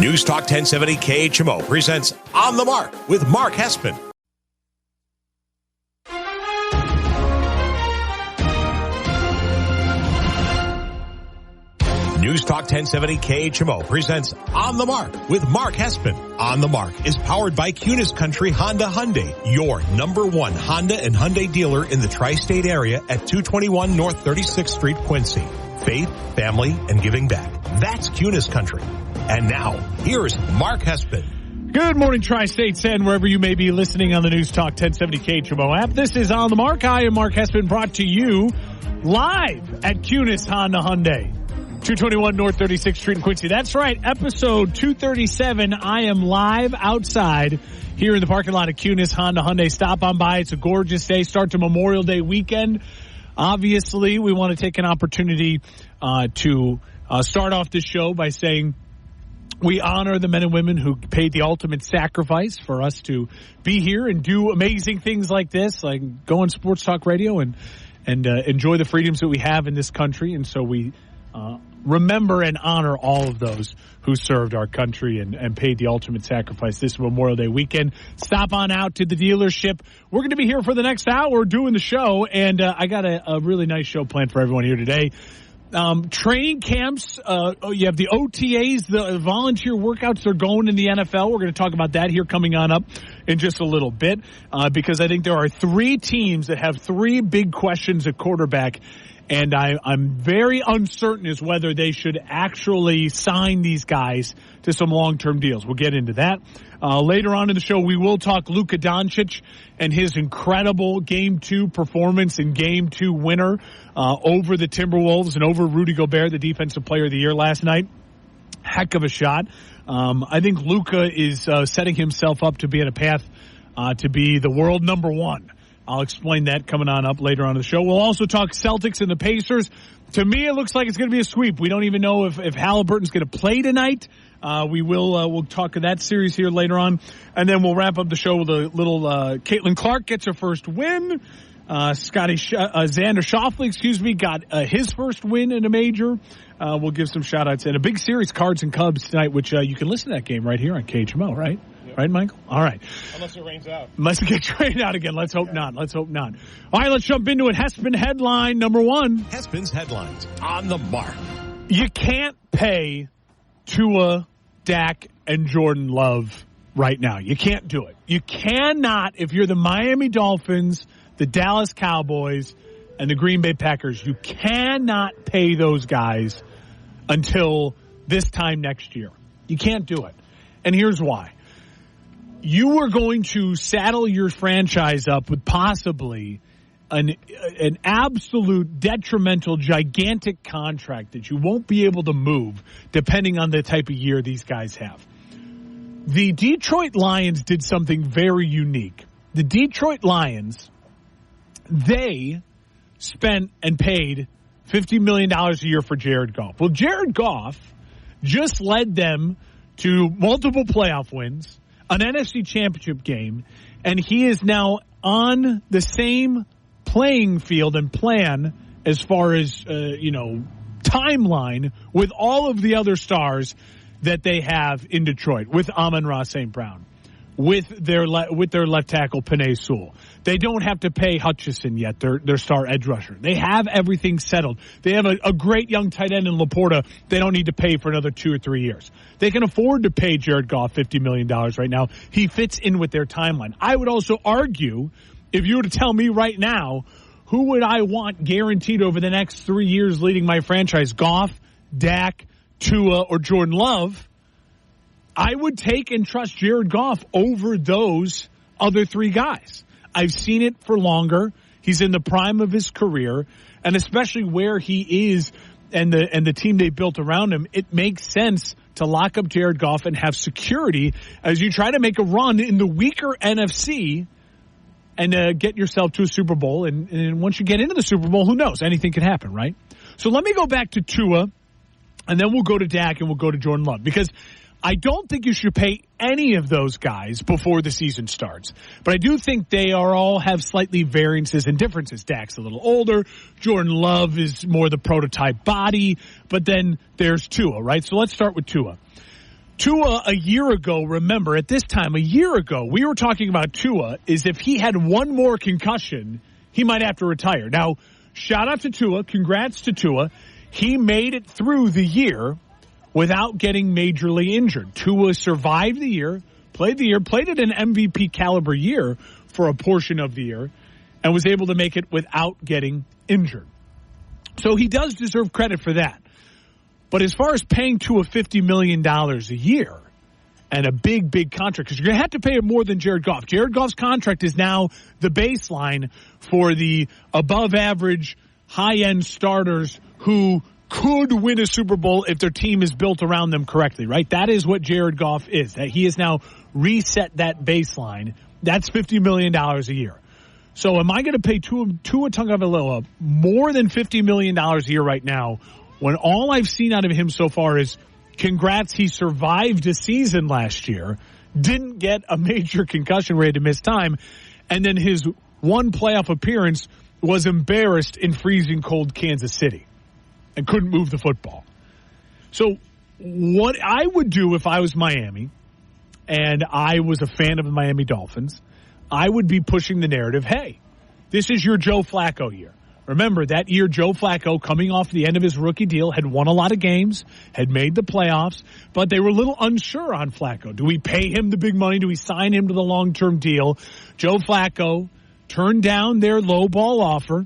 News Talk 1070 KHMO presents On the Mark with Mark Hespin. News Talk 1070 KHMO presents On the Mark with Mark Hespin. On the Mark is powered by Kunes Country Honda Hyundai, your number one Honda and Hyundai dealer in the tri-state area at 221 North 36th Street, Quincy. Faith, family, and giving back. That's Kunes Country. And now, here's Mark Hespin. Good morning, Tri-States, and wherever you may be listening on the News Talk 1070 KHMO app. This is On the Mark. I am Mark Hespin, brought to you live at Kunes Honda Hyundai, 221 North 36th Street in Quincy. That's right, episode 237. I am live outside here in the parking lot of Kunes Honda Hyundai. Stop on by. It's a gorgeous day. Start to Memorial Day weekend. Obviously, we want to take an opportunity to start off this show by saying we honor the men and women who paid the ultimate sacrifice for us to be here and do amazing things like this, like go on sports talk radio and enjoy the freedoms that we have in this country. And so we remember and honor all of those who served our country and paid the ultimate sacrifice this Memorial Day weekend. Stop on out to the dealership. We're going to be here for the next hour doing the show, and I got a really nice show planned for everyone here today. Training camps, you have the OTAs, the volunteer workouts, they're going in the NFL. We're going to talk about that here coming on up in just a little bit, because I think there are three teams that have three big questions at quarterback, and I'm very uncertain as whether they should actually sign these guys to some long-term deals. We'll get into that. Later on in the show, we will talk Luka and his incredible Game 2 performance and Game 2 winner over the Timberwolves and over Rudy Gobert, the Defensive Player of the Year last night. Heck of a shot. I think Luka is setting himself up to be in a path to be the world number one. I'll explain that coming on up later on in the show. We'll also talk Celtics and the Pacers. To me, it looks like it's going to be a sweep. We don't even know if Halliburton's going to play tonight. We'll talk of that series here later on. And then we'll wrap up the show with a little Caitlin Clark gets her first win. Xander Schauffele, got his first win in a major. We'll give some shout-outs. And a big series, Cards and Cubs tonight, which you can listen to that game right here on KHMO, right? Yep. Right, Michael? All right. Unless it rains out. Unless it gets rained out again. Let's hope not. All right, let's jump into it. Hespin headline number one. Hespin's headlines on the Mark. You can't pay Tua, Dak, and Jordan Love right now. You can't do it. You cannot, if you're the Miami Dolphins, the Dallas Cowboys, and the Green Bay Packers, you cannot pay those guys until this time next year. You can't do it. And here's why. You are going to saddle your franchise up with possibly an absolute detrimental, gigantic contract that you won't be able to move depending on the type of year these guys have. The Detroit Lions did something very unique. The Detroit Lions, they spent and paid $50 million a year for Jared Goff. Well, Jared Goff just led them to multiple playoff wins, an NFC championship game, and he is now on the same playing field and plan as far as, timeline with all of the other stars that they have in Detroit, with Amon-Ra St. Brown, with their left tackle, Penei Sewell. They don't have to pay Hutchison yet, their star edge rusher. They have everything settled. They have a great young tight end in Laporta they don't need to pay for another 2 or 3 years. They can afford to pay Jared Goff $50 million right now. He fits in with their timeline. I would also argue, if you were to tell me right now, who would I want guaranteed over the next 3 years leading my franchise, Goff, Dak, Tua, or Jordan Love, I would take and trust Jared Goff over those other three guys. I've seen it for longer. He's in the prime of his career, and especially where he is and the team they built around him, it makes sense to lock up Jared Goff and have security as you try to make a run in the weaker NFC and get yourself to a Super Bowl. And once you get into the Super Bowl, who knows? Anything can happen, right? So let me go back to Tua, and then we'll go to Dak and we'll go to Jordan Love, because I don't think you should pay any of those guys before the season starts. But I do think they all have slightly variances and differences. Dak's a little older. Jordan Love is more the prototype body. But then there's Tua, right? So let's start with Tua. Tua a year ago, remember, at this time, a year ago, we were talking about Tua is if he had one more concussion, he might have to retire. Now, shout out to Tua. Congrats to Tua. He made it through the year without getting majorly injured. Tua survived the year, played at an MVP caliber year for a portion of the year, and was able to make it without getting injured. So he does deserve credit for that. But as far as paying Tua $50 million a year and a big, big contract, because you're going to have to pay him more than Jared Goff. Jared Goff's contract is now the baseline for the above-average, high-end starters who could win a Super Bowl if their team is built around them correctly, right? That is what Jared Goff is. That he has now reset that baseline. That's $50 million a year. So am I going to pay Tua Tagovailoa more than $50 million a year right now when all I've seen out of him so far is congrats, he survived a season last year, didn't get a major concussion where he had to miss time, and then his one playoff appearance was embarrassed in freezing cold Kansas City and couldn't move the football. So what I would do if I was Miami and I was a fan of the Miami Dolphins, I would be pushing the narrative, hey, this is your Joe Flacco year. Remember, that year, Joe Flacco, coming off the end of his rookie deal, had won a lot of games, had made the playoffs, but they were a little unsure on Flacco. Do we pay him the big money? Do we sign him to the long-term deal? Joe Flacco turned down their low-ball offer.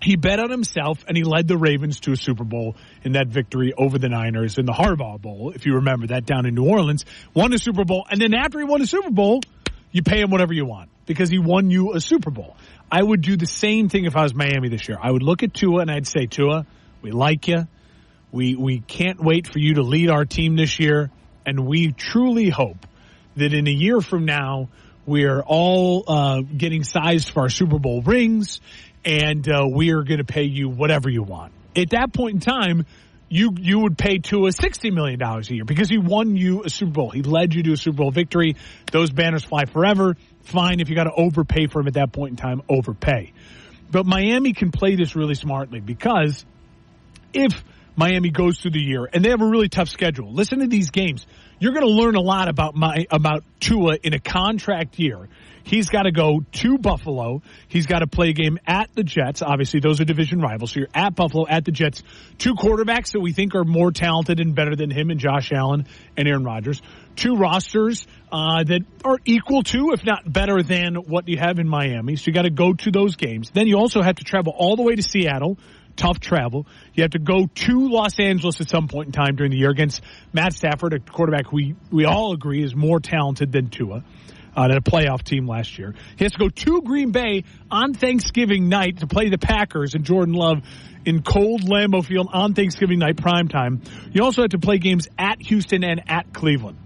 He bet on himself, and he led the Ravens to a Super Bowl in that victory over the Niners in the Harbaugh Bowl, if you remember that, down in New Orleans. Won a Super Bowl, and then after he won a Super Bowl, you pay him whatever you want because he won you a Super Bowl. I would do the same thing if I was Miami this year. I would look at Tua and I'd say, Tua, we like you. We can't wait for you to lead our team this year. And we truly hope that in a year from now, we're all getting sized for our Super Bowl rings and we are going to pay you whatever you want. At that point in time, you would pay Tua $60 million a year because he won you a Super Bowl. He led you to a Super Bowl victory. Those banners fly forever. Fine, if you got to overpay for him at that point in time, overpay. But Miami can play this really smartly because if Miami goes through the year and they have a really tough schedule, listen to these games. You're going to learn a lot about Tua in a contract year. He's got to go to Buffalo. He's got to play a game at the Jets. Obviously, those are division rivals. So you're at Buffalo, at the Jets. Two quarterbacks that we think are more talented and better than him and Josh Allen and Aaron Rodgers. Two rosters that are equal to, if not better than, what you have in Miami. So you got to go to those games. Then you also have to travel all the way to Seattle. Tough travel. You have to go to Los Angeles at some point in time during the year against Matt Stafford, a quarterback we all agree is more talented than Tua. Than a playoff team last year. He has to go to Green Bay on Thanksgiving night to play the Packers and Jordan Love in cold Lambeau Field on Thanksgiving night primetime. You also have to play games at Houston and at Cleveland,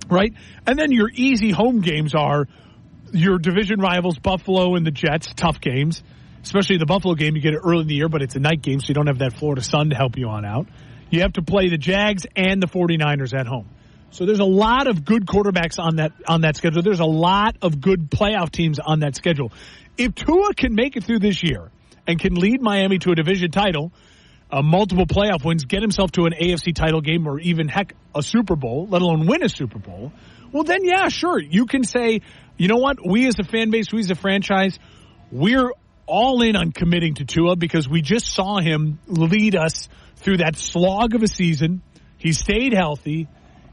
right? And then your easy home games are your division rivals, Buffalo and the Jets, tough games. Especially the Buffalo game, you get it early in the year, but it's a night game, so you don't have that Florida sun to help you on out. You have to play the Jags and the 49ers at home. So there's a lot of good quarterbacks on that schedule. There's a lot of good playoff teams on that schedule. If Tua can make it through this year and can lead Miami to a division title, multiple playoff wins, get himself to an AFC title game or even, heck, a Super Bowl, let alone win a Super Bowl, well then, yeah, sure. You can say, you know what, we as a fan base, we as a franchise, we're all in on committing to Tua because we just saw him lead us through that slog of a season. He stayed healthy.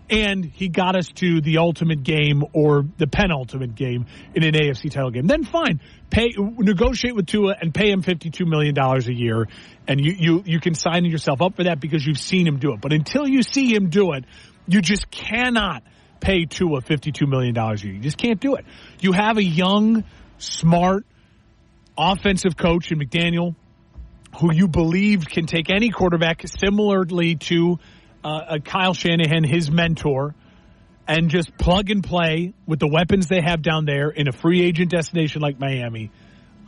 And he got us to the ultimate game or the penultimate game in an AFC title game. Then fine, negotiate with Tua and pay him $52 million a year, and you can sign yourself up for that because you've seen him do it. But until you see him do it, you just cannot pay Tua $52 million a year. You just can't do it. You have a young, smart, offensive coach in McDaniel who you believe can take any quarterback similarly to Kyle Shanahan, his mentor, and just plug and play with the weapons they have down there in a free agent destination like Miami.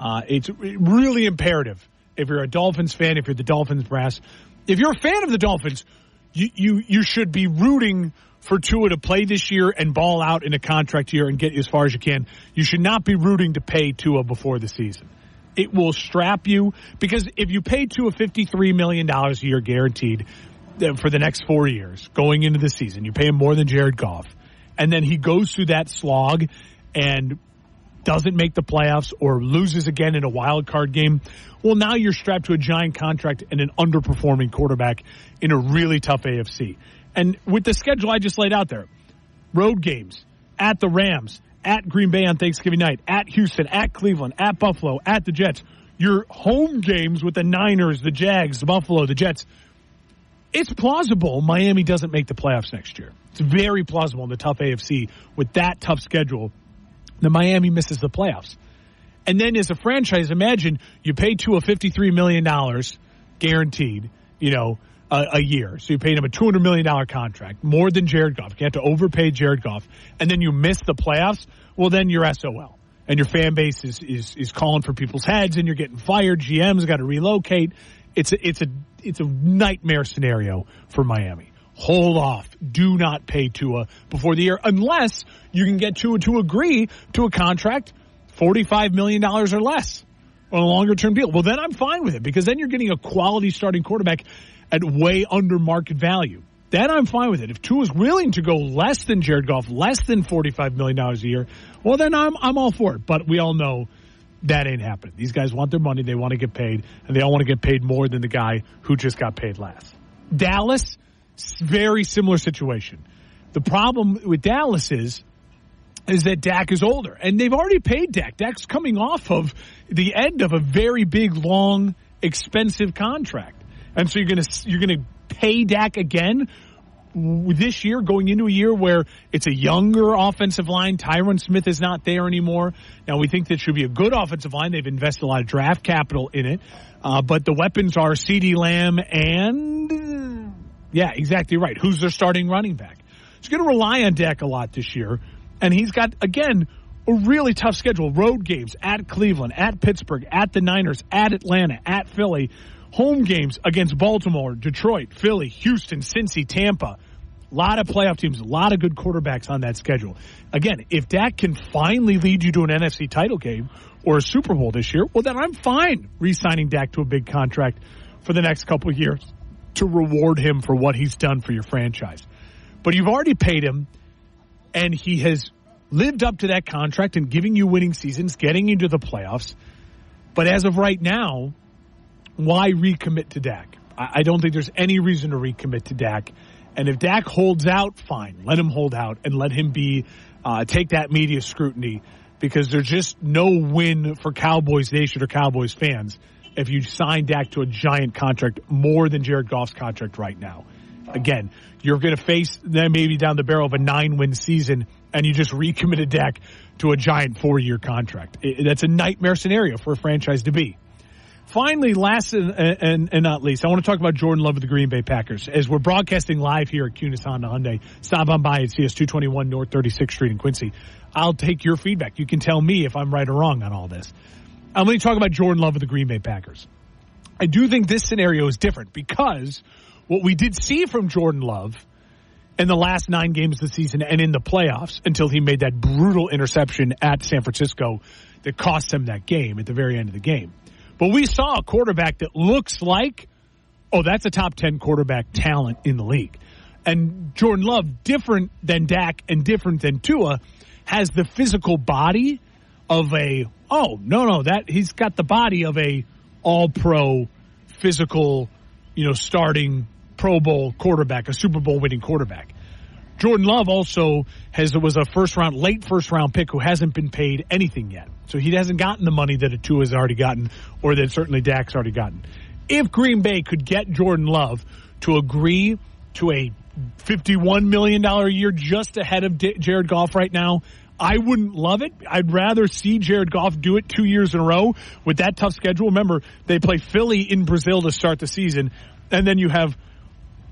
It's really imperative if you're a Dolphins fan, if you're the Dolphins brass. If you're a fan of the Dolphins, you should be rooting for Tua to play this year and ball out in a contract year and get as far as you can. You should not be rooting to pay Tua before the season. It will strap you because if you pay Tua $53 million a year guaranteed, for the next 4 years going into the season. You pay him more than Jared Goff. And then he goes through that slog and doesn't make the playoffs or loses again in a wild card game. Well, now you're strapped to a giant contract and an underperforming quarterback in a really tough AFC. And with the schedule I just laid out there, road games at the Rams, at Green Bay on Thanksgiving night, at Houston, at Cleveland, at Buffalo, at the Jets, your home games with the Niners, the Jags, the Buffalo, the Jets, it's plausible Miami doesn't make the playoffs next year. It's very plausible in the tough AFC with that tough schedule that Miami misses the playoffs. And then as a franchise, imagine you pay Tua $53 million guaranteed, a year. So you paid him a $200 million contract, more than Jared Goff. You have to overpay Jared Goff. And then you miss the playoffs. Well, then you're SOL. And your fan base is calling for people's heads and you're getting fired. GM's got to relocate. It's a nightmare scenario for Miami. Hold off. Do not pay Tua before the year unless you can get Tua to agree to a contract $45 million or less on a longer-term deal. Well, then I'm fine with it because then you're getting a quality starting quarterback at way under market value. Then I'm fine with it. If Tua's willing to go less than Jared Goff, less than $45 million a year, well, then I'm all for it. But we all know that ain't happening. These guys want their money. They want to get paid, and they all want to get paid more than the guy who just got paid less. Dallas, very similar situation. The problem with Dallas is that Dak is older, and they've already paid Dak. Dak's coming off of the end of a very big, long, expensive contract, and so you're gonna pay Dak again this year, going into a year where it's a younger offensive line. Tyron Smith is not there anymore. Now, we think that should be a good offensive line. They've invested a lot of draft capital in it, but the weapons are CeeDee Lamb and, yeah, exactly right. Who's their starting running back? He's going to rely on Dak a lot this year, and he's got, again, a really tough schedule. Road games at Cleveland, at Pittsburgh, at the Niners, at Atlanta, at Philly. Home games against Baltimore, Detroit, Philly, Houston, Cincy, Tampa. A lot of playoff teams, a lot of good quarterbacks on that schedule. Again, if Dak can finally lead you to an NFC title game or a Super Bowl this year, well, then I'm fine re-signing Dak to a big contract for the next couple of years to reward him for what he's done for your franchise. But you've already paid him, and he has lived up to that contract and giving you winning seasons, getting into the playoffs. But as of right now, why recommit to Dak? I don't think there's any reason to recommit to Dak. And if Dak holds out, fine. Let him hold out and let him take that media scrutiny, because there's just no win for Cowboys Nation or Cowboys fans if you sign Dak to a giant contract, more than Jared Goff's contract right now. Again, you're going to face then maybe down the barrel of a 9-win season, and you just recommitted Dak to a giant 4-year contract. That's a nightmare scenario for a franchise to be. Finally, last and not least, I want to talk about Jordan Love of the Green Bay Packers. As we're broadcasting live here at Kunes Honda Hyundai, stop on by at CS 221 North 36th Street in Quincy. I'll take your feedback. You can tell me if I'm right or wrong on all this. I'm going to talk about Jordan Love of the Green Bay Packers. I do think this scenario is different because what we did see from Jordan Love in the last 9 games of the season and in the playoffs until he made that brutal interception at San Francisco that cost him that game at the very end of the game. But we saw a quarterback that looks like, that's a top 10 quarterback talent in the league. And Jordan Love, different than Dak and different than Tua, has the physical body of he's got the body of a all-pro physical, starting Pro Bowl quarterback, a Super Bowl winning quarterback. Jordan Love also was a late first round pick who hasn't been paid anything yet. So he hasn't gotten the money that a Tua has already gotten, or that certainly Dak's already gotten. If Green Bay could get Jordan Love to agree to a $51 million a year just ahead of Jared Goff right now, I wouldn't love it. I'd rather see Jared Goff do it 2 years in a row with that tough schedule. Remember, they play Philly in Brazil to start the season, and then you have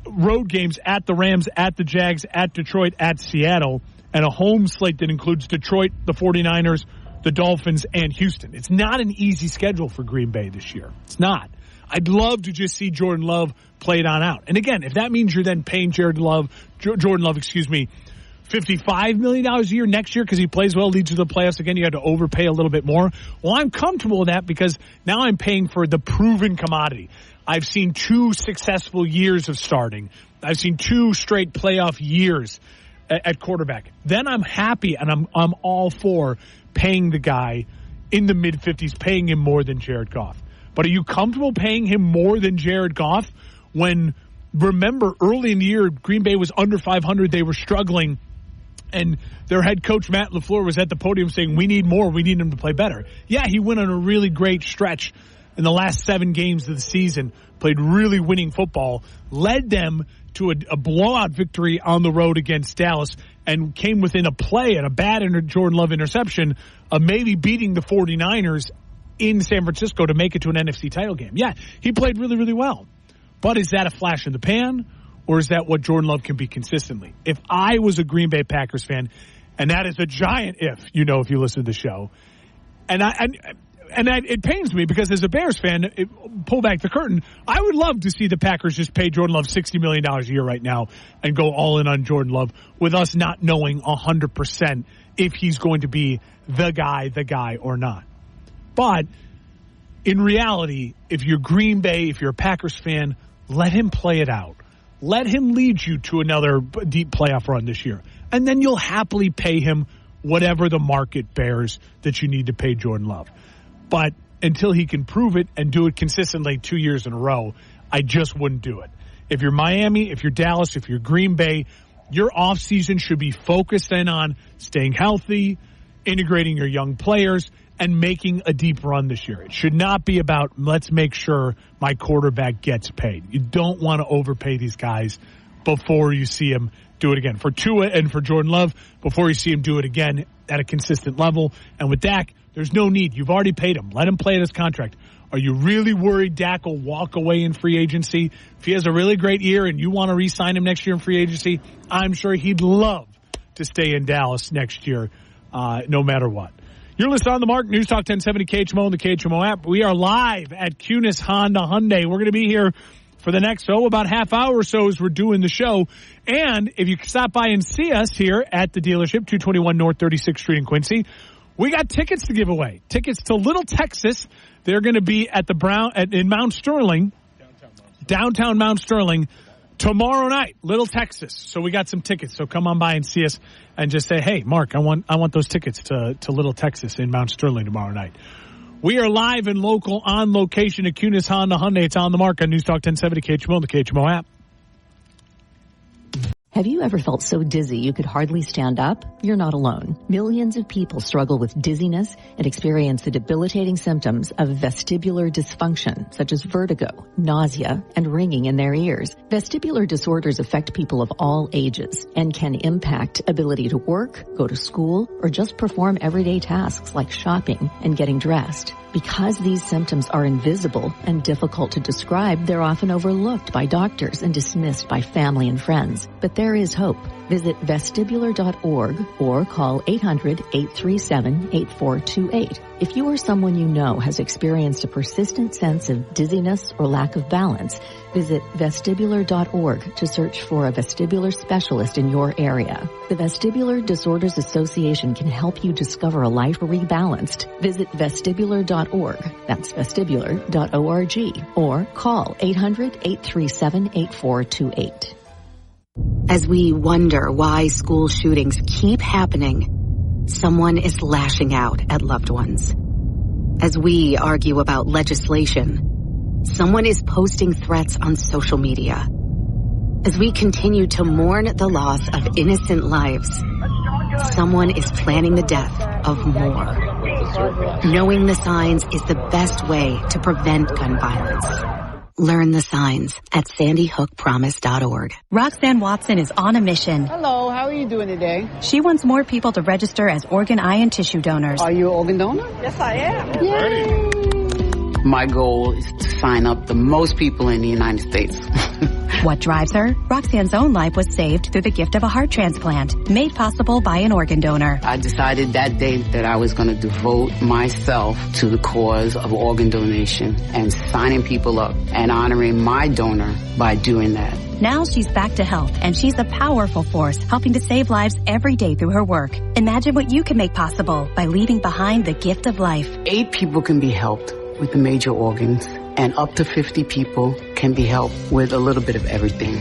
road games at the Rams, at the Jags, at Detroit, at Seattle, and a home slate that includes Detroit, the 49ers, the Dolphins, and Houston. It's not an easy schedule for Green Bay this year. It's not. I'd love to just see Jordan Love play it on out. And again, if that means you're then paying Jordan Love, $55 million a year next year because he plays well, leads to the playoffs again, you had to overpay a little bit more. Well, I'm comfortable with that because now I'm paying for the proven commodity. I've seen 2 successful years of starting. I've seen 2 straight playoff years at quarterback. Then I'm happy and I'm all for paying the guy in the mid-50s, paying him more than Jared Goff. But are you comfortable paying him more than Jared Goff when, remember, early in the year, Green Bay was under 500, they were struggling, and their head coach, Matt LaFleur, was at the podium saying, we need more, we need him to play better. Yeah, he went on a really great stretch in the last 7 games of the season, played really winning football, led them to a blowout victory on the road against Dallas, and came within a play and a bad Jordan Love interception of maybe beating the 49ers in San Francisco to make it to an NFC title game. Yeah, he played really, really well. But is that a flash in the pan, or is that what Jordan Love can be consistently? If I was a Green Bay Packers fan, and that is a giant if you listen to the show, and it pains me because as a Bears fan, pull back the curtain, I would love to see the Packers just pay Jordan Love $60 million a year right now and go all in on Jordan Love with us not knowing 100% if he's going to be the guy or not. But in reality, if you're Green Bay, if you're a Packers fan, let him play it out. Let him lead you to another deep playoff run this year. And then you'll happily pay him whatever the market bears that you need to pay Jordan Love. But until he can prove it and do it consistently 2 years in a row, I just wouldn't do it. If you're Miami, if you're Dallas, if you're Green Bay, your offseason should be focused in on staying healthy, integrating your young players, and making a deep run this year. It should not be about, let's make sure my quarterback gets paid. You don't want to overpay these guys before you see him do it again. For Tua and for Jordan Love, before you see him do it again at a consistent level. And with Dak, there's no need. You've already paid him. Let him play at his contract. Are you really worried Dak will walk away in free agency? If he has a really great year and you want to re-sign him next year in free agency, I'm sure he'd love to stay in Dallas next year, no matter what. You're listening on the Mark, News Talk 1070 KHMO and the KHMO app. We are live at Kunes Honda Hyundai. We're going to be here for the next, about half hour or so as we're doing the show. And if you stop by and see us here at the dealership, 221 North 36th Street in Quincy, we got tickets to give away. Tickets to Little Texas. They're going to be at the in Mount Sterling, downtown Mount Sterling, tomorrow night, Little Texas. So we got some tickets. So come on by and see us and just say, hey, Mark, I want those tickets to Little Texas in Mount Sterling tomorrow night. We are live and local on location at Kunes Honda Hyundai. It's on the Mark on News Talk 1070 KHMO and the KHMO app. Have you ever felt so dizzy you could hardly stand up? You're not alone. Millions of people struggle with dizziness and experience the debilitating symptoms of vestibular dysfunction, such as vertigo, nausea, and ringing in their ears. Vestibular disorders affect people of all ages and can impact ability to work, go to school, or just perform everyday tasks like shopping and getting dressed. Because these symptoms are invisible and difficult to describe, they're often overlooked by doctors and dismissed by family and friends. But there is hope. Visit vestibular.org or call 800-837-8428. If you or someone you know has experienced a persistent sense of dizziness or lack of balance, visit vestibular.org to search for a vestibular specialist in your area. The Vestibular Disorders Association can help you discover a life rebalanced. Visit vestibular.org. That's vestibular.org. Or call 800-837-8428. As we wonder why school shootings keep happening, someone is lashing out at loved ones. As we argue about legislation, someone is posting threats on social media. As we continue to mourn the loss of innocent lives, someone is planning the death of more. Knowing the signs is the best way to prevent gun violence. Learn the signs at sandyhookpromise.org. Roxanne Watson is on a mission. Hello, how are you doing today? She wants more people to register as organ, eye, and tissue donors. Are you an organ donor? Yes, I am. Yay! My goal is to sign up the most people in the United States. What drives her? Roxanne's own life was saved through the gift of a heart transplant, made possible by an organ donor. I decided that day that I was going to devote myself to the cause of organ donation and signing people up and honoring my donor by doing that. Now she's back to health, and she's a powerful force helping to save lives every day through her work. Imagine what you can make possible by leaving behind the gift of life. 8 people can be helped with the major organs. and up to 50 people can be helped with a little bit of everything.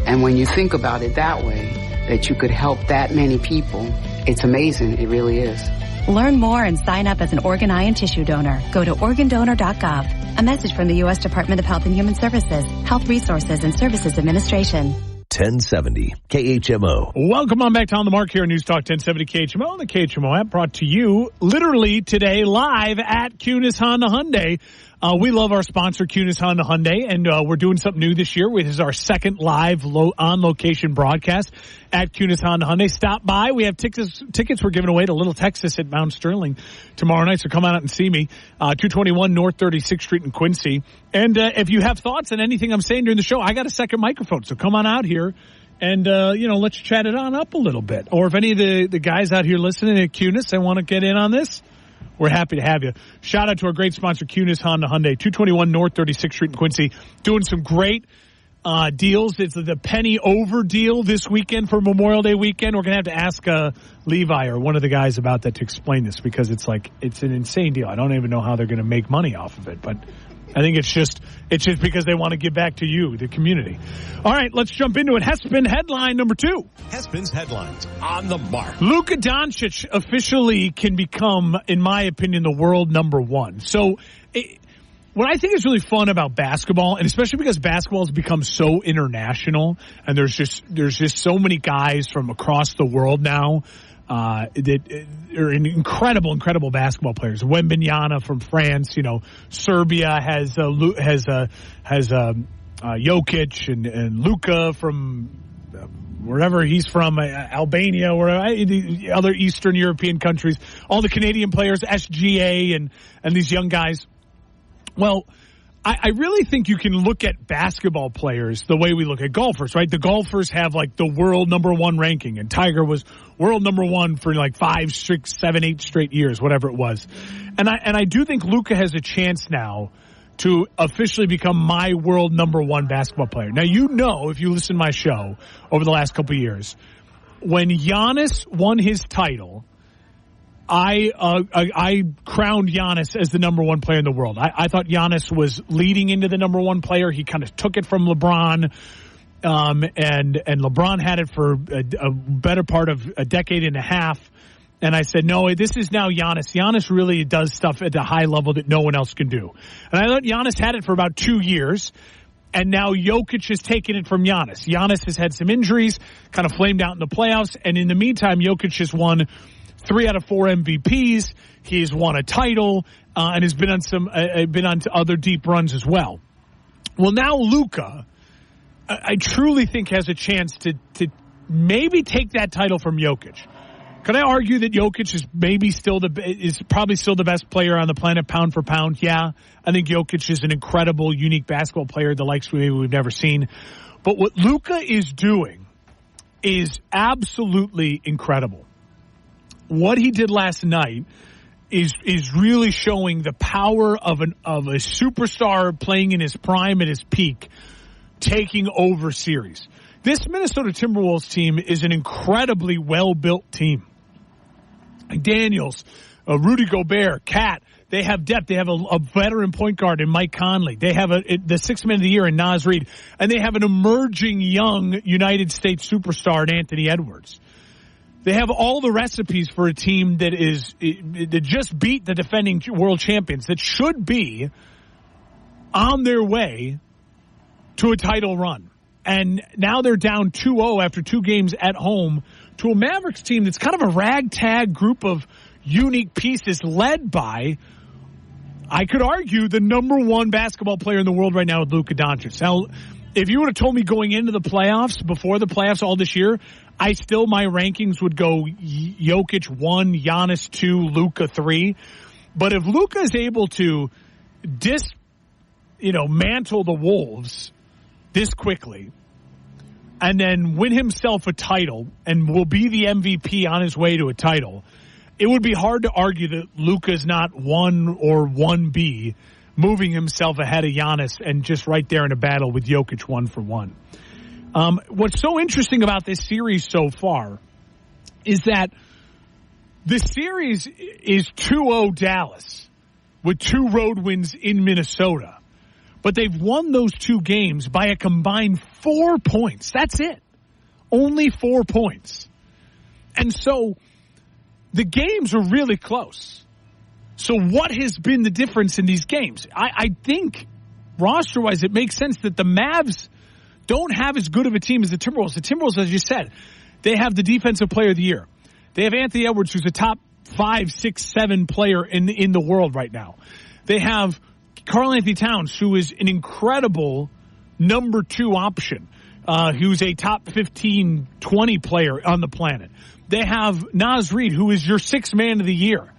And when you think about it that way, that you could help that many people, it's amazing. It really is. Learn more and sign up as an organ, eye, and tissue donor. Go to organdonor.gov. A message from the U.S. Department of Health and Human Services, Health Resources and Services Administration. 1070 KHMO. Welcome on back to On the Mark here on News Talk 1070 KHMO. The KHMO app brought to you literally today live at Kunes Honda Hyundai. We love our sponsor, Kunes Honda Hyundai, and we're doing something new this year, which is our second live on-location broadcast at Kunes Honda Hyundai. Stop by. We have tickets we're giving away to Little Texas at Mount Sterling tomorrow night, so come out and see me. 221 North 36th Street in Quincy. And if you have thoughts on anything I'm saying during the show, I got a second microphone, so come on out here and, let's chat it on up a little bit. Or if any of the guys out here listening at Kunes, they want to get in on this, we're happy to have you. Shout out to our great sponsor, Kunes Honda Hyundai, 221 North 36th Street in Quincy, doing some great deals. It's the penny over deal this weekend for Memorial Day weekend. We're going to have to ask Levi or one of the guys about that to explain this, because it's an insane deal. I don't even know how they're going to make money off of it, but I think it's just because they want to give back to you, the community. All right, let's jump into it. Hespin headline number 2. Hespin's headlines on the mark. Luka Doncic officially can become, in my opinion, the world number 1. So what I think is really fun about basketball, and especially because basketball has become so international, and there's just so many guys from across the world now that are incredible basketball players. Wembanyama from France, Serbia has Jokic and Luka from wherever he's from, Albania, or other Eastern European countries. All the Canadian players, SGA, and these young guys. Well, I really think you can look at basketball players the way we look at golfers, right? The golfers have the world number 1 ranking, and Tiger was world number 1 for 5, 6, 7, 8 straight years, whatever it was. And I do think Luka has a chance now to officially become my world number 1 basketball player. Now, if you listen to my show over the last couple of years, when Giannis won his title, I crowned Giannis as the number 1 player in the world. I thought Giannis was leading into the number 1 player. He kind of took it from LeBron, and LeBron had it for a better part of a decade and a half. And I said, no, this is now Giannis. Giannis really does stuff at a high level that no one else can do. And I thought Giannis had it for about 2 years. And now Jokic has taken it from Giannis. Giannis has had some injuries, kind of flamed out in the playoffs. And in the meantime, Jokic has won 3 out of 4 MVPs. He's won a title, and has been on other deep runs as well. Well, now Luka, I truly think has a chance to maybe take that title from Jokic. Could I argue that Jokic is probably still the best player on the planet, pound for pound? Yeah, I think Jokic is an incredible, unique basketball player, the likes we've never seen. But what Luka is doing is absolutely incredible. What he did last night is really showing the power of a superstar playing in his prime, at his peak, taking over series. This Minnesota Timberwolves team is an incredibly well-built team. Daniels, Rudy Gobert, Cat, they have depth. They have a veteran point guard in Mike Conley. They have the 6th man of the year in Naz Reid. And they have an emerging young United States superstar in Anthony Edwards. They have all the recipes for a team that just beat the defending world champions, that should be on their way to a title run. And now they're down 2-0 after 2 games at home to a Mavericks team that's kind of a ragtag group of unique pieces led by, I could argue, the number 1 basketball player in the world right now with Luka Doncic. Now, if you would have told me going into the playoffs, before the playoffs all this year, my rankings would go Jokic 1, Giannis 2, Luka 3. But if Luka is able to mantle the Wolves this quickly, and then win himself a title and will be the MVP on his way to a title, it would be hard to argue that Luka's not 1 or 1B, moving himself ahead of Giannis and just right there in a battle with Jokic 1 for 1. What's so interesting about this series so far is that the series is 2-0 Dallas with 2 road wins in Minnesota. But they've won those 2 games by a combined 4 points. That's it. Only 4 points. And so the games are really close. So what has been the difference in these games? I think roster-wise it makes sense that the Mavs don't have as good of a team as the Timberwolves. The Timberwolves, as you said, they have the Defensive Player of the Year. They have Anthony Edwards, who's a top 5, 6, 7 player in the world right now. They have Karl Anthony Towns, who is an incredible number 2 option, who's a top 15, 20 player on the planet. They have Naz Reid, who is your 6th man of the year.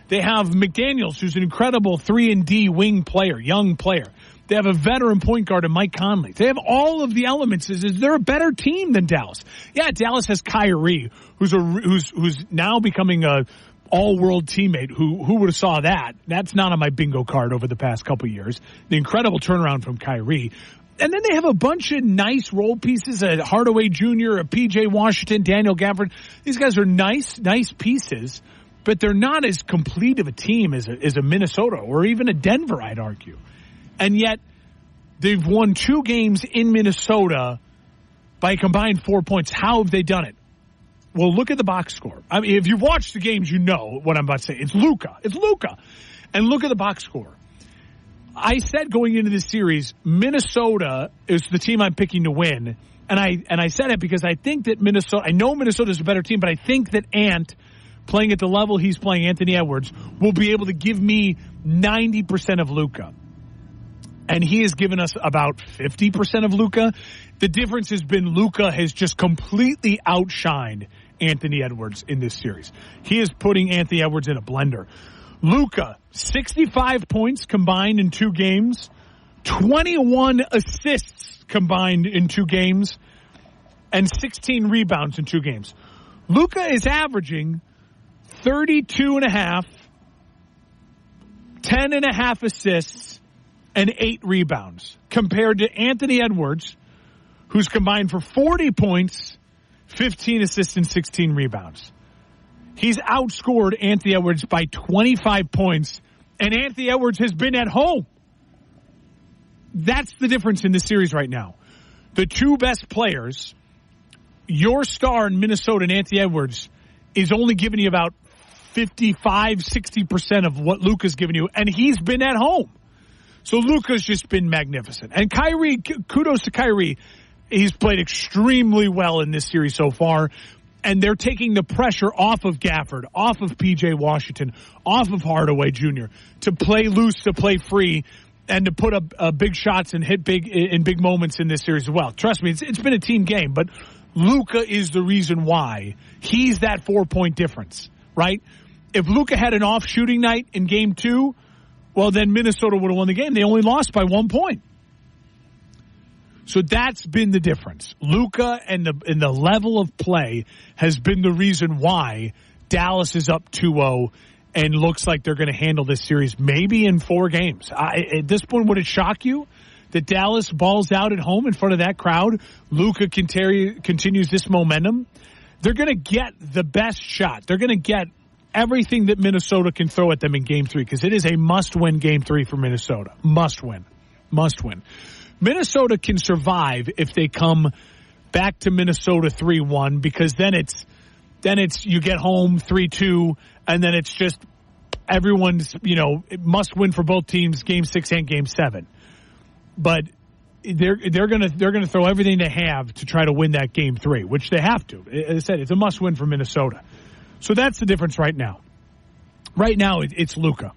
They have McDaniels, who's an incredible 3-and-D wing player, young player. They have a veteran point guard in Mike Conley. They have all of the elements. Is they're a better team than Dallas? Yeah, Dallas has Kyrie, who's now becoming a all-world teammate. Who would have saw that? That's not on my bingo card over the past couple years. The incredible turnaround from Kyrie. And then they have a bunch of nice role pieces, a Hardaway Jr., a P.J. Washington, Daniel Gafford. These guys are nice pieces, but they're not as complete of a team as a Minnesota or even a Denver, I'd argue. And yet they've won 2 games in Minnesota by a combined 4 points. How have they done it? Well, look at the box score. I mean, if you've watched the games, you know what I'm about to say. It's Luka. And look at the box score. I said going into this series, Minnesota is the team I'm picking to win. And I said it because I think that I know Minnesota's a better team, but I think that Ant, playing at the level he's playing, Anthony Edwards, will be able to give me 90% of Luka. And he has given us about 50% of Luka. The difference has been Luka has just completely outshined Anthony Edwards in this series. He is putting Anthony Edwards in a blender. Luka, 65 points combined in 2 games, 21 assists combined in 2 games, and 16 rebounds in 2 games. Luka is averaging 32.5, 10.5 assists, and 8 rebounds, compared to Anthony Edwards, who's combined for 40 points, 15 assists, and 16 rebounds. He's outscored Anthony Edwards by 25 points, and Anthony Edwards has been at home. That's the difference in this series right now. The 2 best players, your star in Minnesota and Anthony Edwards, is only giving you about 55, 60% of what Luka's given you, and he's been at home. So Luka's just been magnificent. And Kyrie, kudos to Kyrie. He's played extremely well in this series so far. And they're taking the pressure off of Gafford, off of P.J. Washington, off of Hardaway Jr. to play loose, to play free, and to put up big shots and hit big in big moments in this series as well. Trust me, it's been a team game, but Luka is the reason why. He's that 4-point difference, right? If Luka had an off shooting night in Game 2, well, then Minnesota would have won the game. They only lost by 1 point. So that's been the difference. Luka and the level of play has been the reason why Dallas is up 2-0 and looks like they're going to handle this series maybe in 4 games. At this point, would it shock you that Dallas balls out at home in front of that crowd? Luka continues this momentum. They're going to get the best shot. They're going to get everything that Minnesota can throw at them in Game 3 because it is a must-win Game 3 for Minnesota. Must win. Minnesota can survive if they come back to Minnesota 3-1 because then it's you get home 3-2 and then it's just everyone's it must win for both teams Game 6 and Game 7. But they're gonna throw everything they have to try to win that Game 3, which they have to. As I said, it's a must win for Minnesota. So that's the difference right now. Right now it's Luka,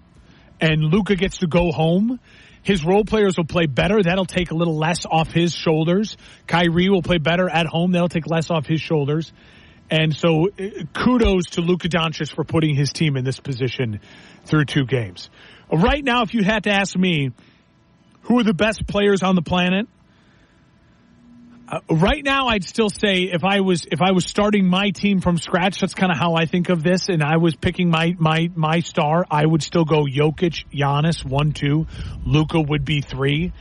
and Luka gets to go home. His role players will play better. That'll take a little less off his shoulders. Kyrie will play better at home. That'll take less off his shoulders. And so kudos to Luka Doncic for putting his team in this position through 2 games. Right now, if you had to ask me, who are the best players on the planet? Right now, I'd still say if I was starting my team from scratch, that's kind of how I think of this, and I was picking my star, I would still go Jokic, Giannis, 1, 2. Luka would be 3.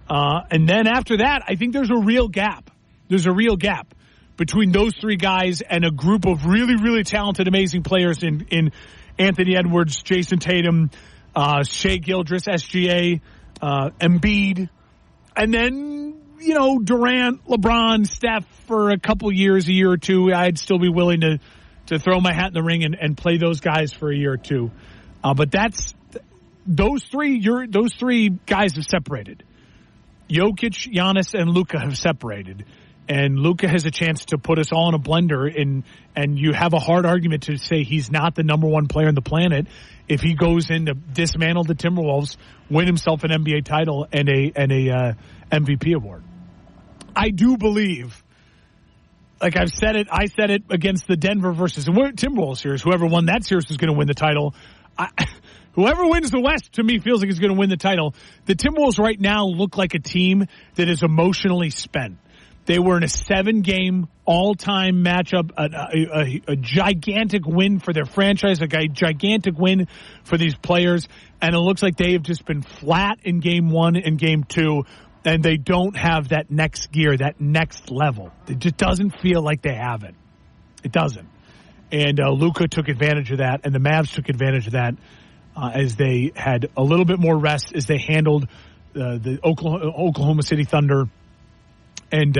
And then after that, I think there's a real gap. There's a real gap between those 3 guys and a group of really, really talented, amazing players in Anthony Edwards, Jason Tatum, Shai Gilgeous, SGA, Embiid, And then, Durant, LeBron, Steph for a year or two, I'd still be willing to throw my hat in the ring and play those guys for a year or two. But those three guys have separated. Jokic, Giannis, and Luka have separated. And Luka has a chance to put us all in a blender, and you have a hard argument to say he's not the number one player on the planet if he goes in to dismantle the Timberwolves, win himself an NBA title and a MVP award. I do believe, like I said it against the Denver versus Timberwolves series. Whoever won that series was going to win the title. Whoever wins the West, to me, feels like is going to win the title. The Timberwolves right now look like a team that is emotionally spent. They were in a 7-game all-time matchup, a gigantic win for their franchise, a gigantic win for these players, and it looks like they have just been flat in Game 1 and Game 2, and they don't have that next gear, that next level. It just doesn't feel like they have it. It doesn't. And Luka took advantage of that, and the Mavs took advantage of that as they had a little bit more rest, as they handled the Oklahoma City Thunder. And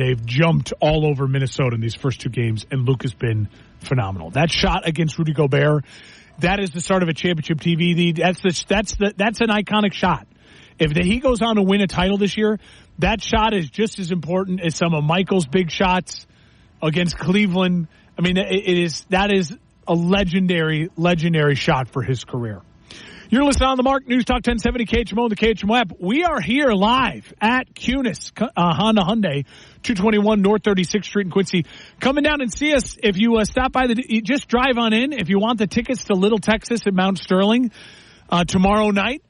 they've jumped all over Minnesota in these first 2 games, and Luka's been phenomenal. That shot against Rudy Gobert, that is the start of a championship TV lead. That's an iconic shot. If he goes on to win a title this year, that shot is just as important as some of Michael's big shots against Cleveland. I mean, that is a legendary shot for his career. You're listening on the Mark News Talk 1070 KHMO and the KHMO app. We are here live at Kunes Honda Hyundai, 221 North 36th Street in Quincy. Coming down and see us. If you stop by, just drive on in. If you want the tickets to Little Texas at Mount Sterling tomorrow night,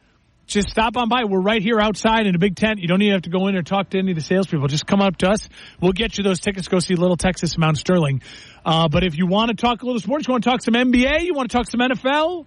just stop on by. We're right here outside in a big tent. You don't even have to go in or talk to any of the salespeople. Just come up to us. We'll get you those tickets. Go see Little Texas at Mount Sterling. But if you want to talk a little sports, you want to talk some NBA, you want to talk some NFL,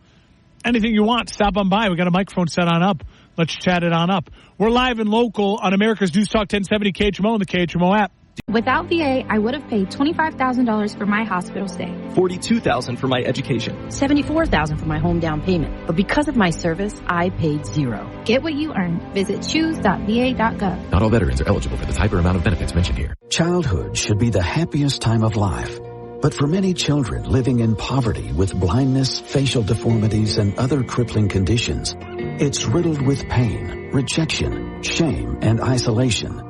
anything you want, stop on by. We got a microphone set on up. Let's chat it on up. We're live and local on America's News Talk 1070 KHMO and the KHMO app. Without VA, I would have paid $25,000 for my hospital stay. $42,000 for my education. $74,000 for my home down payment. But because of my service, I paid $0. Get what you earn. Visit choose.va.gov. Not all veterans are eligible for the type or amount of benefits mentioned here. Childhood should be the happiest time of life. But for many children living in poverty with blindness, facial deformities, and other crippling conditions, it's riddled with pain, rejection, shame, and isolation.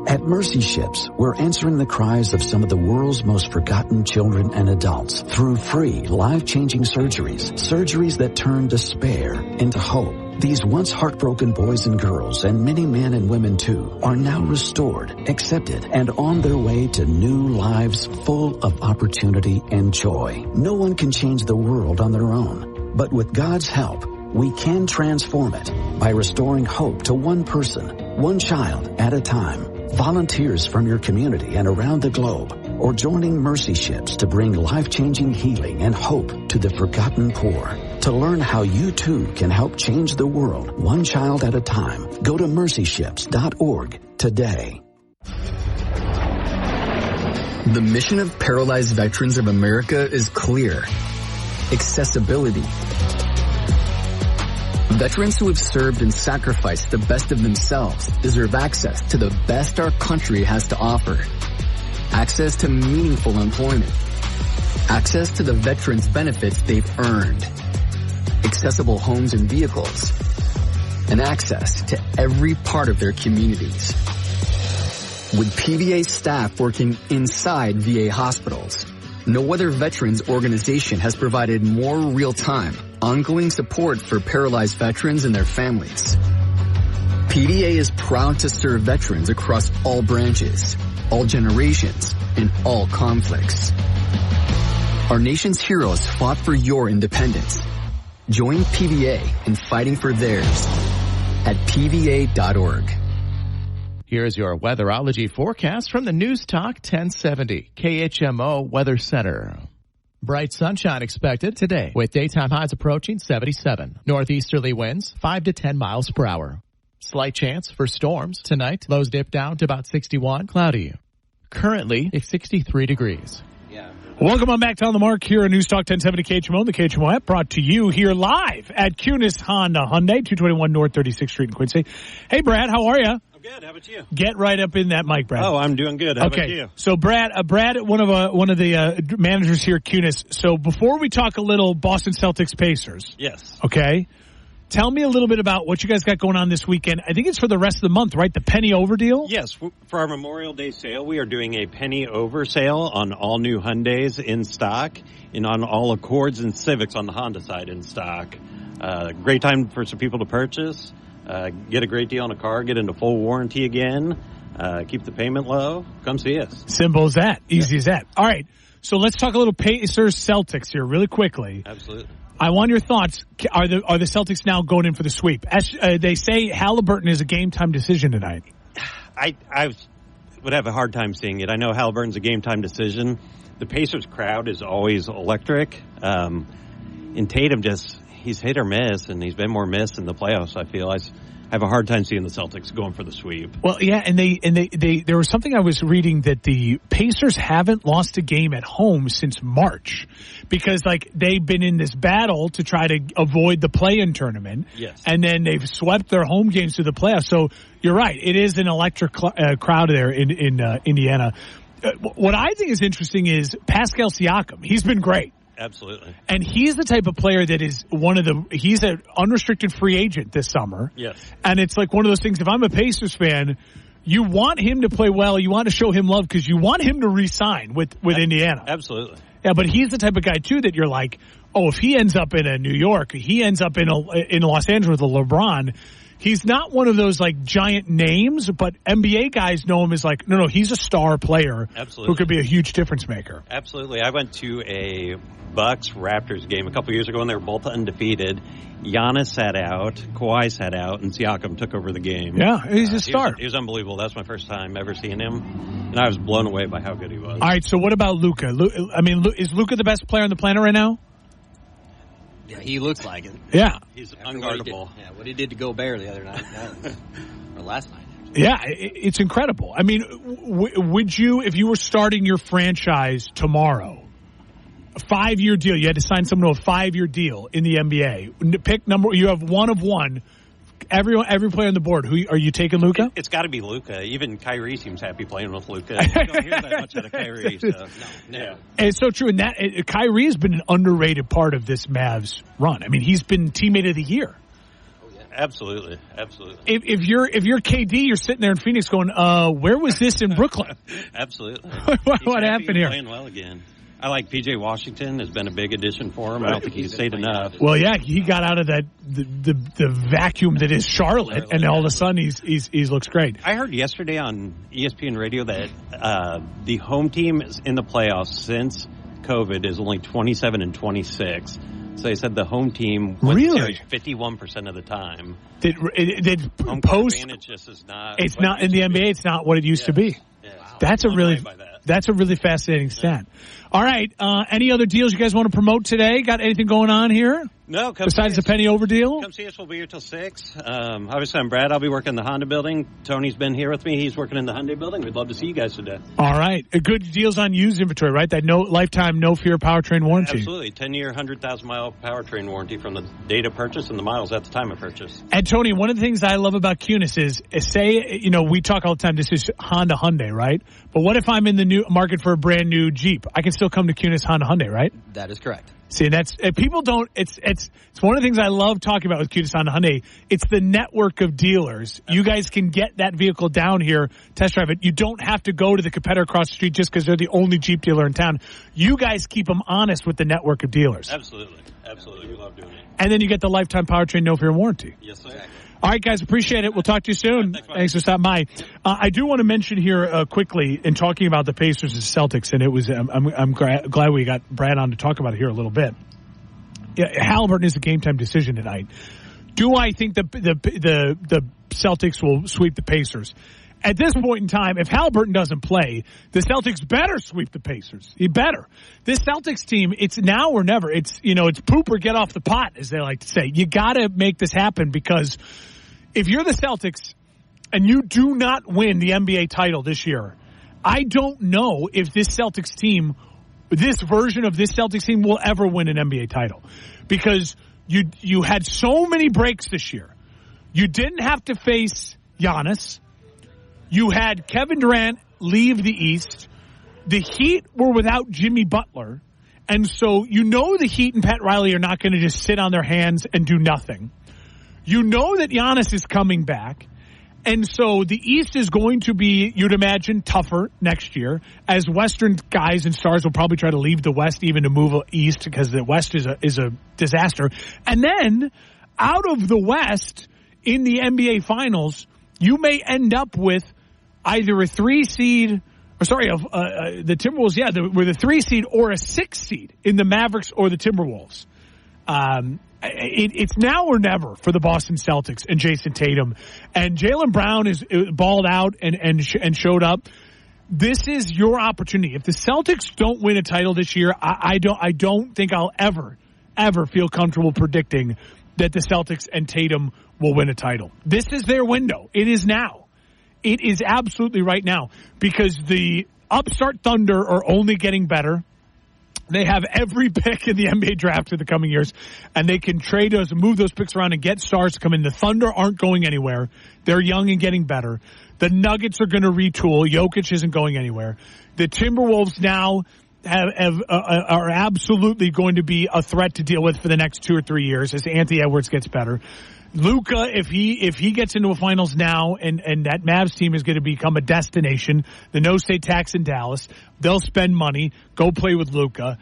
At Mercy Ships, we're answering the cries of some of the world's most forgotten children and adults through free, life-changing surgeries that turn despair into hope. These once heartbroken boys and girls, and many men and women too, are now restored, accepted, and on their way to new lives full of opportunity and joy. No one can change the world on their own, but with God's help, we can transform it by restoring hope to one person, one child at a time. Volunteers from your community and around the globe, or joining Mercy Ships to bring life-changing healing and hope to the forgotten poor. To learn how you too can help change the world one child at a time, go to mercyships.org today. The mission of Paralyzed Veterans of America is clear. Accessibility. Veterans who have served and sacrificed the best of themselves deserve access to the best our country has to offer. Access to meaningful employment. Access to the veterans' benefits they've earned. Accessible homes and vehicles. And access to every part of their communities. With PVA staff working inside VA hospitals, no other veterans organization has provided more real-time, ongoing support for paralyzed veterans and their families. PVA is proud to serve veterans across all branches, all generations, and all conflicts. Our nation's heroes fought for your independence. Join PVA in fighting for theirs at PVA.org. Here's your weatherology forecast from the News Talk 1070 KHMO Weather Center. Bright sunshine expected today with daytime highs approaching 77. Northeasterly winds 5 to 10 miles per hour. Slight chance for storms tonight. Lows dip down to about 61. Cloudy. Currently it's 63 degrees. Welcome on back to On the Mark here on News Talk 1070 KHMO, the KHMO app, brought to you here live at Kunes Honda Hyundai, 221 North 36th Street in Quincy. Hey, Brad, how are you? I'm Good. How about you? Get right up in that mic, Brad. Oh, I'm doing good. How about you? So, Brad, one of the managers here at Kunes. So, before we talk a little Boston Celtics Pacers. Yes. Okay. Tell me a little bit about what you guys got going on this weekend. I think it's for the rest of the month, right? The penny over deal? Yes. For our Memorial Day sale, we are doing a penny over sale on all new Hyundais in stock and on all Accords and Civics on the Honda side in stock. Great time for some people to purchase. Get a great deal on a car, get into full warranty again, keep the payment low. Come see us. Simple as that. Easy as that. All right. So let's talk a little Pacers Celtics here really quickly. Absolutely. I want your thoughts. Are the Celtics now going in for the sweep? They say Halliburton is a game-time decision tonight. I would have a hard time seeing it. I know Halliburton's a game-time decision. The Pacers crowd is always electric. And Tatum he's hit or miss, and he's been more miss in the playoffs, I feel. I have a hard time seeing the Celtics going for the sweep. Well, yeah, and they there was something I was reading that the Pacers haven't lost a game at home since March because, they've been in this battle to try to avoid the play-in tournament. Yes. And then they've swept their home games to the playoffs. So you're right. It is an electric crowd there in Indiana. What I think is interesting is Pascal Siakam. He's been great. Absolutely. And he's the type of player that is he's an unrestricted free agent this summer. Yes. And it's like one of those things, if I'm a Pacers fan, you want him to play well, you want to show him love because you want him to re-sign with Indiana. Absolutely. Yeah, but he's the type of guy, too, that you're like, oh, if he ends up in New York, he ends up in Los Angeles with LeBron, he's not one of those giant names, but NBA guys know him as no, he's a star player. Absolutely. Who could be a huge difference maker. Absolutely. I went to a Bucks-Raptors game a couple years ago, and they were both undefeated. Giannis sat out, Kawhi sat out, and Siakam took over the game. Yeah, he's a star. He was unbelievable. That's my first time ever seeing him, and I was blown away by how good he was. All right, so what about Luka? Is Luka the best player on the planet right now? Yeah, he looks like it. Yeah. He's unguardable. What he did to Gobert the other night, or last night. Yeah, it's incredible. I mean, would you, if you were starting your franchise tomorrow, a 5-year deal, you had to sign someone to a 5-year deal in the NBA, pick number, you have one of one, every player on the board, who are you taking, Luka? It's got to be Luka. Even Kyrie seems happy playing with Luka. You don't hear that much out of Kyrie. So. No. And it's so true. And Kyrie has been an underrated part of this Mavs run. I mean, he's been teammate of the year. Absolutely. If you're KD, you're sitting there in Phoenix going, where was this in Brooklyn? Absolutely. What happened here? Playing well again. I like P.J. Washington. Has been a big addition for him. I don't think he's stayed enough. Well, yeah, he got out of that the vacuum that is Charlotte, and all of a sudden he looks great. I heard yesterday on ESPN Radio that the home team in the playoffs since COVID is only 27-26. So they said the home team wins 51% of the time. Did home post advantage just is not. It's not in the NBA. It's not what it used to be. Yeah. Wow. That's a really fascinating stat. All right. Any other deals you guys want to promote today? Got anything going on here? No. Besides the penny over deal? Come see us. We'll be here till 6. Obviously, I'm Brad. I'll be working in the Honda building. Tony's been here with me. He's working in the Hyundai building. We'd love to see you guys today. All right. Good deals on used inventory, right? That lifetime, no fear powertrain warranty. Absolutely. 10-year, 100,000-mile powertrain warranty from the date of purchase and the miles at the time of purchase. And, Tony, one of the things I love about Kunes is, we talk all the time, this is Honda Hyundai, right? But what if I'm in the new market for a brand new Jeep? I can still come to Kunes Honda Hyundai, right? That is correct. See, that's people don't. It's one of the things I love talking about with Kunes Honda Hyundai. It's the network of dealers. You guys can get that vehicle down here, test drive it. You don't have to go to the competitor across the street just because they're the only Jeep dealer in town. You guys keep them honest with the network of dealers. Absolutely. We love doing it. And then you get the lifetime powertrain, no fear warranty. Yes, sir. All right, guys, appreciate it. We'll talk to you soon. Thanks for stopping by. I do want to mention here quickly in talking about the Pacers and Celtics, and it was I'm glad we got Brad on to talk about it here a little bit. Yeah, Halliburton is a game time decision tonight. Do I think the Celtics will sweep the Pacers? At this point in time, if Halliburton doesn't play, the Celtics better sweep the Pacers. He better. This Celtics team, it's now or never. It's poop or get off the pot, as they like to say. You got to make this happen because if you're the Celtics and you do not win the NBA title this year, I don't know if this Celtics team, this version of this Celtics team, will ever win an NBA title because you had so many breaks this year. You didn't have to face Giannis. You had Kevin Durant leave the East. The Heat were without Jimmy Butler. And so you know the Heat and Pat Riley are not going to just sit on their hands and do nothing. You know that Giannis is coming back. And so the East is going to be, you'd imagine, tougher next year, as Western guys and stars will probably try to leave the West even to move East because the West is a disaster. And then out of the West in the NBA Finals, you may end up with either a 3 seed, the Timberwolves, with a 3 seed or a 6 seed in the Mavericks or the Timberwolves. It's now or never for the Boston Celtics and Jason Tatum. And Jaylen Brown is balled out and showed up. This is your opportunity. If the Celtics don't win a title this year, I don't think I'll ever feel comfortable predicting that the Celtics and Tatum will win a title. This is their window. It is now. It is absolutely right now, because the upstart Thunder are only getting better. They have every pick in the NBA draft for the coming years, and they can trade those and move those picks around and get stars to come in. The Thunder aren't going anywhere. They're young and getting better. The Nuggets are going to retool. Jokic isn't going anywhere. The Timberwolves now are absolutely going to be a threat to deal with for the next 2 or 3 years as Anthony Edwards gets better. Luka, if he gets into a finals now and that Mavs team is going to become a destination, the no state tax in Dallas, they'll spend money, go play with Luka.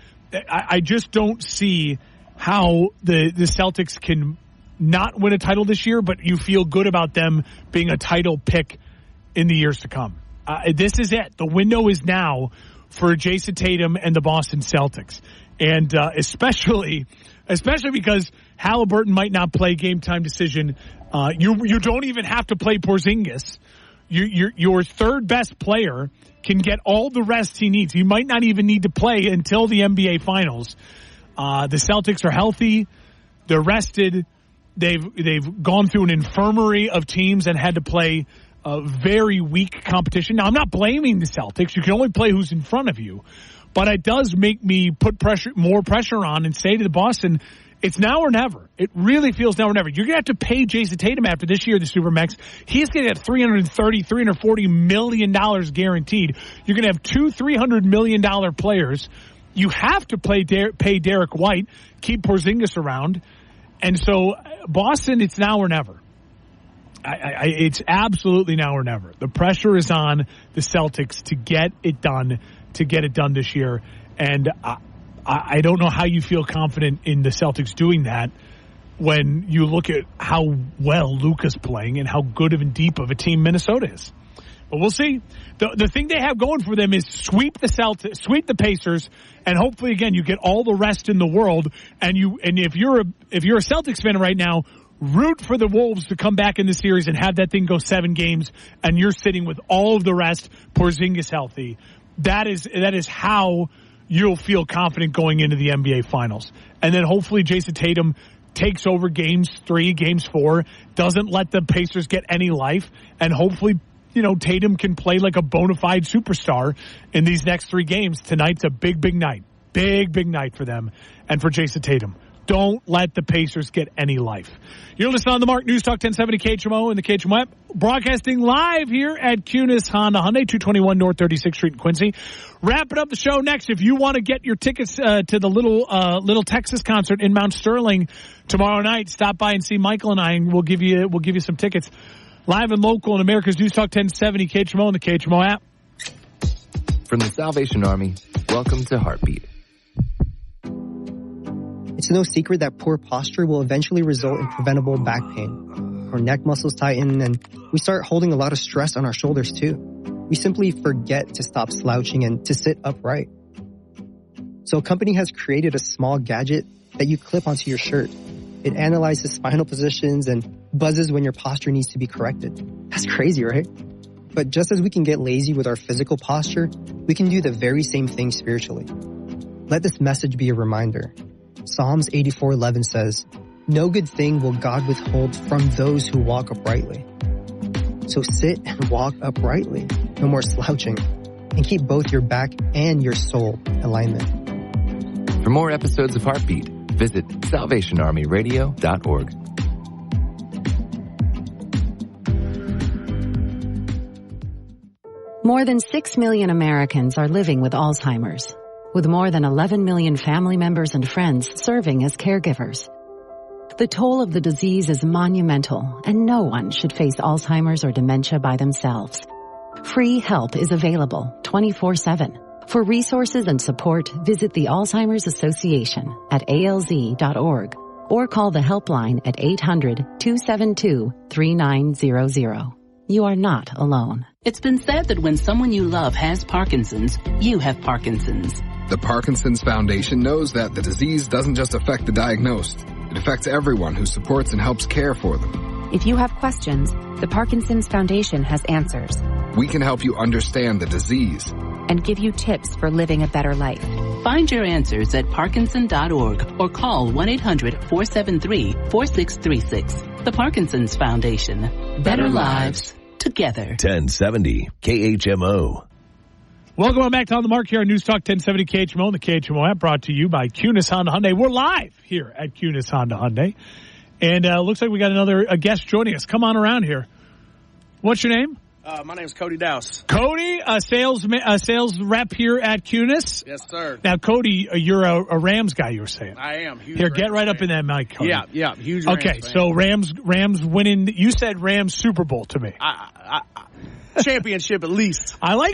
I just don't see how the Celtics can not win a title this year, but you feel good about them being a title pick in the years to come. This is it. The window is now for Jason Tatum and the Boston Celtics. And especially because Halliburton might not play game time decision. You don't even have to play Porzingis. Your third best player can get all the rest he needs. He might not even need to play until the NBA Finals. The Celtics are healthy. They're rested. They've gone through an infirmary of teams and had to play a very weak competition. Now, I'm not blaming the Celtics. You can only play who's in front of you. But it does make me put more pressure on and say to the Boston, it's now or never. It really feels now or never. You're going to have to pay Jason Tatum after this year, the Supermax. He's going to get $340 million guaranteed. You're going to have 2 $300 million players. You have to pay Derek White, keep Porzingis around. And so, Boston, it's now or never. It's absolutely now or never. The pressure is on the Celtics to get it done this year. And I don't know how you feel confident in the Celtics doing that when you look at how well Luka's playing and how good and deep of a team Minnesota is. But we'll see. The thing they have going for them is sweep the Pacers, and hopefully again you get all the rest in the world. And if you're a Celtics fan right now, root for the Wolves to come back in the series and have that thing go 7 games, and you're sitting with all of the rest, Porzingis healthy. That is how you'll feel confident going into the NBA Finals. And then hopefully Jason Tatum takes over games 3, games 4, doesn't let the Pacers get any life, and hopefully, Tatum can play like a bona fide superstar in these next 3 games. Tonight's a big, big night. Big, big night for them and for Jason Tatum. Don't let the Pacers get any life. You're listening on the Mark News Talk 1070 KHMO and the KHMO app. Broadcasting live here at Kunes Honda Hyundai, 221 North 36th Street in Quincy. Wrapping up the show next. If you want to get your tickets to the Little Texas concert in Mount Sterling tomorrow night, stop by and see Michael and I, and we'll give you some tickets. Live and local in America's News Talk 1070 KHMO and the KHMO app. From the Salvation Army, welcome to Heartbeat. It's no secret that poor posture will eventually result in preventable back pain. Our neck muscles tighten, and we start holding a lot of stress on our shoulders too. We simply forget to stop slouching and to sit upright. So a company has created a small gadget that you clip onto your shirt. It analyzes spinal positions and buzzes when your posture needs to be corrected. That's crazy, right? But just as we can get lazy with our physical posture, we can do the very same thing spiritually. Let this message be a reminder. Psalms 84:11 says, "No good thing will God withhold from those who walk uprightly." So sit and walk uprightly. No more slouching. And keep both your back and your soul in alignment. For more episodes of Heartbeat, visit salvationarmyradio.org. More than 6 million Americans are living with Alzheimer's, with more than 11 million family members and friends serving as caregivers. The toll of the disease is monumental, and no one should face Alzheimer's or dementia by themselves. Free help is available 24/7. For resources and support, visit the Alzheimer's Association at alz.org or call the helpline at 800-272-3900. You are not alone. It's been said that when someone you love has Parkinson's, you have Parkinson's. The Parkinson's Foundation knows that the disease doesn't just affect the diagnosed. It affects everyone who supports and helps care for them. If you have questions, the Parkinson's Foundation has answers. We can help you understand the disease and give you tips for living a better life. Find your answers at Parkinson.org or call 1-800-473-4636. The Parkinson's Foundation. Better lives together. 1070 KHMO. Welcome back to On the Mark here on News Talk 1070 KHMO and the KHMO app, brought to you by Kunes Honda Hyundai. We're live here at Kunes Honda Hyundai. And looks like we got a guest joining us. Come on around here. What's your name? My name is Cody Dowse. Cody, a sales rep here at Kunes. Yes, sir. Now, Cody, you're a Rams guy, you were saying. I am. Huge here, Rams get right fan. up in that mic, Cody. Yeah, huge Rams Okay, fan. so Rams winning. You said Rams Super Bowl to me. Championship at least. I was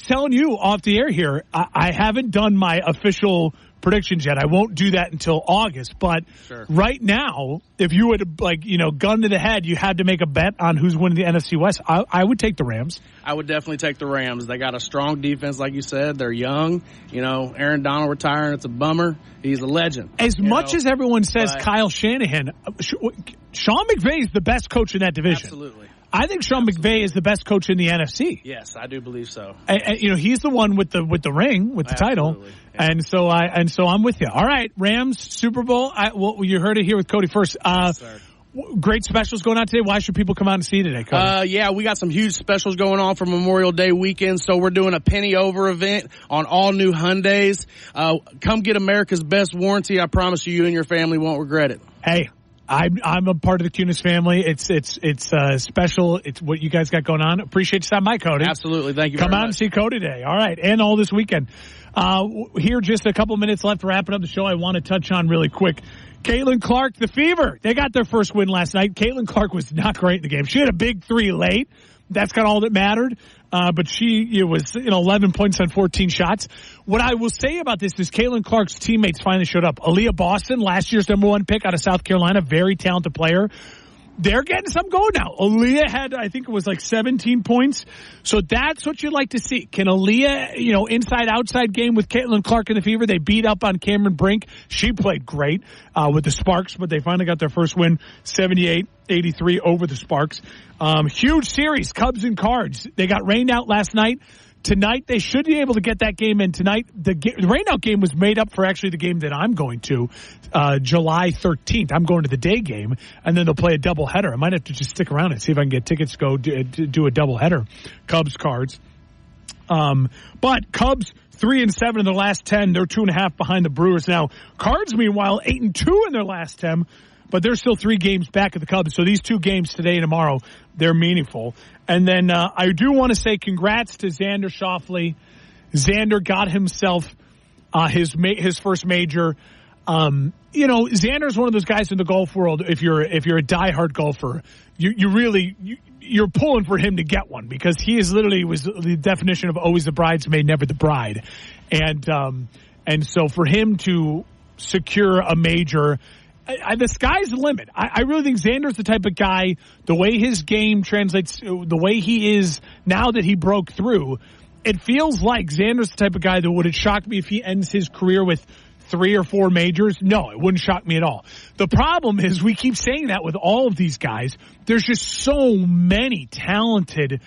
telling you off the air here, I haven't done my official predictions yet. I won't do that until August. But right now, if you would gun to the head, you had to make a bet on who's winning the NFC West, I would take the Rams. I would definitely take the Rams. They got a strong defense, like you said. They're young. Aaron Donald retiring, it's a bummer. He's a legend. As much as everyone says Kyle Shanahan, Sean McVay is the best coach in that division. Absolutely. I think Sean McVay is the best coach in the NFC. Yes, I do believe so. And he's the one with the ring, with the title. Yeah. And so I'm with you. All right, Rams Super Bowl. You heard it here with Cody first. Yes, sir. Great specials going on today. Why should people come out and see today, Cody? We got some huge specials going on for Memorial Day weekend. So we're doing a penny over event on all new Hyundais. Come get America's best warranty. I promise you and your family won't regret it. Hey, I'm a part of the Kunes family. It's special. It's what you guys got going on. Appreciate you stopping by, Cody. Absolutely. Thank you very much. Come out and see Cody today. All right. And all this weekend. Here, just a couple minutes left wrapping up the show. I want to touch on really quick. Caitlin Clark, the Fever. They got their first win last night. Caitlin Clark was not great in the game. She had a big 3 late. That's got all that mattered. But she was 11 points on 14 shots. What I will say about this is Caitlin Clark's teammates finally showed up. Aaliyah Boston, last year's #1 pick out of South Carolina, very talented player. They're getting some going now. Aaliyah had, I think it was 17 points. So that's what you'd like to see. Can Aaliyah, inside-outside game with Caitlin Clark and the Fever? They beat up on Cameron Brink. She played great with the Sparks, but they finally got their first win, 78-83 over the Sparks. Huge series, Cubs and Cards. They got rained out last night. Tonight, they should be able to get that game in tonight. The rainout game was made up for actually the game that I'm going to, July 13th. I'm going to the day game, and then they'll play a doubleheader. I might have to just stick around and see if I can get tickets to go do a doubleheader. Cubs, Cards. But Cubs 3-7 in their last 10. They're 2.5 behind the Brewers now. Cards, meanwhile, 8-2 in their last 10. But they're still 3 games back of the Cubs. So these 2 games today and tomorrow, they're meaningful. And then I do want to say congrats to Xander Schauffele. Xander got himself his first major. Xander's one of those guys in the golf world. If you're a diehard golfer, you're pulling for him to get one, because he is literally was the definition of always the bridesmaid, never the bride. And so for him to secure a major, the sky's the limit. I really think Xander's the type of guy, the way his game translates, the way he is now that he broke through, it feels like Xander's the type of guy that would have shocked me if he ends his career with 3 or 4 majors. No, it wouldn't shock me at all. The problem is we keep saying that with all of these guys. There's just so many talented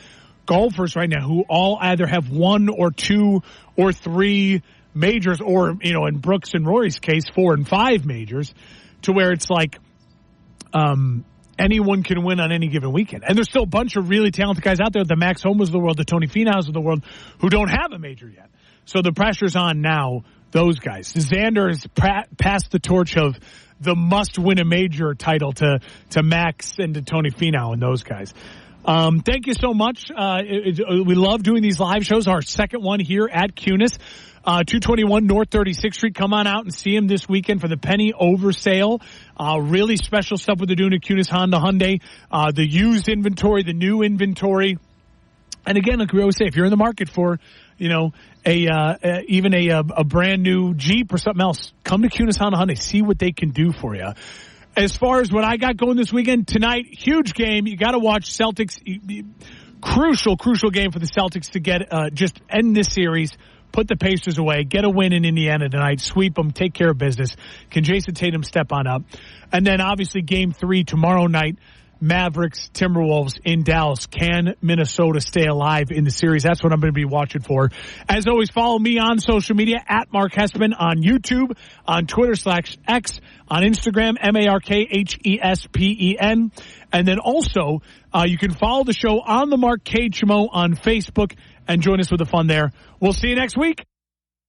golfers right now who all either have 1 or 2 or 3 majors, or, in Brooks and Rory's case, 4 and 5 majors, to where it's like anyone can win on any given weekend. And there's still a bunch of really talented guys out there, the Max Homas of the world, the Tony Finau's of the world, who don't have a major yet. So the pressure's on now, those guys. Xander has passed the torch of the must-win a major title to Max and to Tony Finau and those guys. Thank you so much. We love doing these live shows. Our second one here at Kunes. 221 North 36th Street. Come on out and see him this weekend for the penny over sale. Really special stuff what they're doing at Kunes Honda Hyundai. The used inventory, the new inventory. And again, like we always say, if you're in the market for, even a brand new Jeep or something else, come to Kunes Honda Hyundai. See what they can do for you. As far as what I got going this weekend, tonight, huge game. You got to watch Celtics. Crucial game for the Celtics to get, just end this series. Put the Pacers away, get a win in Indiana tonight, sweep them, take care of business. Can Jason Tatum step on up? And then obviously game 3 tomorrow night, Mavericks, Timberwolves in Dallas. Can Minnesota stay alive in the series? That's what I'm going to be watching for. As always, follow me on social media at Mark Hespin on YouTube, on Twitter /X, on Instagram, MarkHespen. And then also, you can follow the show on the Mark KHMO on Facebook and join us with the fun there. We'll see you next week.